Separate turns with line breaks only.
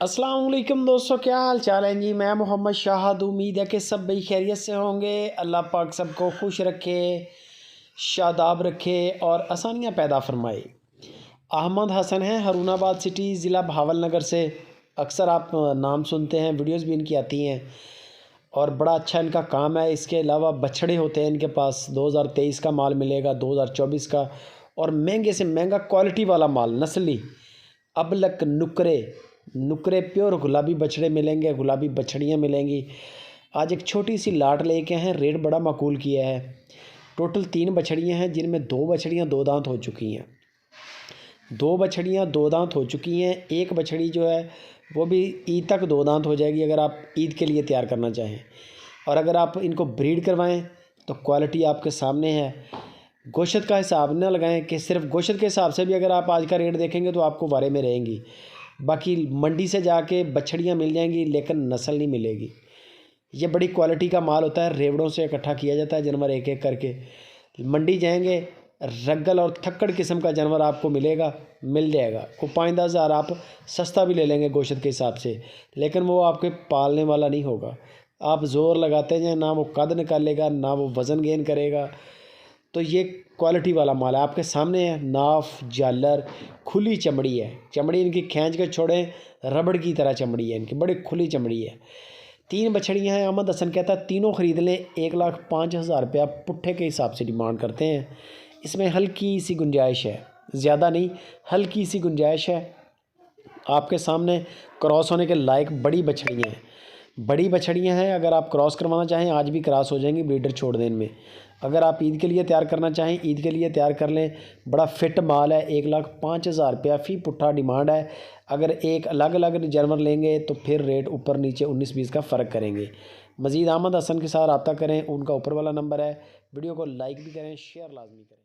अस्सलाम वालेकुम दोस्तों, क्या हाल चाल है जी। मैं मोहम्मद शाहद, उम्मीद है कि सब भाई खैरियत से होंगे। अल्लाह पाक सबको खुश रखे, शादाब रखे और आसानियाँ पैदा फरमाए। अहमद हसन है, हरुणाबाद सिटी, ज़िला भावलनगर से। अक्सर आप नाम सुनते हैं, वीडियोस भी इनकी आती हैं और बड़ा अच्छा इनका काम है। इसके अलावा बछड़े होते हैं इनके पास। 2023 का माल मिलेगा, 2024 का, और महंगे से महंगा क्वालिटी वाला माल, नस्ली अबलक नुकरे नुकरे प्योर गुलाबी बछड़े मिलेंगे, गुलाबी बछड़ियाँ मिलेंगी। आज एक छोटी सी लाट लेके हैं, रेट बड़ा माकूल किया है। टोटल 3 बछड़ियाँ हैं, जिनमें 2 बछड़ियाँ 2 दांत हो चुकी हैं। 2 बछड़ियाँ 2 दांत हो चुकी हैं। एक बछड़ी जो है वो भी ईद तक 2 दांत हो जाएगी, अगर आप ईद के लिए तैयार करना चाहें। और अगर आप इनको ब्रीड करवाएं तो क्वालिटी आपके सामने है। गोश्त का हिसाब न लगाएं कि सिर्फ गोश्त के हिसाब से भी अगर आप आज का रेट देखेंगे तो आपको बारे में रहेंगी। बाकी मंडी से जाके बछड़ियाँ मिल जाएंगी, लेकिन नस्ल नहीं मिलेगी। ये बड़ी क्वालिटी का माल होता है, रेवड़ों से इकट्ठा किया जाता है जानवर, एक एक करके। मंडी जाएंगे, रग्गल और थक्कड़ किस्म का जानवर आपको मिलेगा, मिल जाएगा। को 5-10 हज़ार आप सस्ता भी ले लेंगे गोश्त के हिसाब से, लेकिन वो आपके पालने वाला नहीं होगा। आप ज़ोर लगाते जाएँ, ना वो कद निकालेगा, ना वो वज़न गेन करेगा। तो ये क्वालिटी वाला माल है, आपके सामने है। नाफ, जालर, खुली चमड़ी है। चमड़ी इनकी खींच के छोड़ें, रबड़ की तरह चमड़ी है इनकी, बड़ी खुली चमड़ी है। 3 बछड़ियाँ हैं। अहमद हसन कहता है तीनों ख़रीद लें, 1,05,000 रुपया पुट्ठे के हिसाब से डिमांड करते हैं। इसमें हल्की सी गुंजाइश है, ज़्यादा नहीं, हल्की सी गुंजाइश है। आपके सामने क्रॉस होने के लायक बड़ी बछड़ियाँ हैं, बड़ी बछड़ियाँ हैं। अगर आप क्रॉस करवाना चाहें आज भी क्रॉस हो जाएंगी ब्रीडर छोड़ देने में। अगर आप ईद के लिए तैयार करना चाहें, ईद के लिए तैयार कर लें। बड़ा फिट माल है। 1,05,000 रुपया फ़ी पुट्ठा डिमांड है। अगर एक अलग अलग जानवर लेंगे तो फिर रेट ऊपर नीचे 19-20 का फ़र्क करेंगे। मज़ीद अहमद हसन के साथ रब्ता करें, उनका ऊपर वाला नंबर है। वीडियो को लाइक भी करें, शेयर लाजमी करें।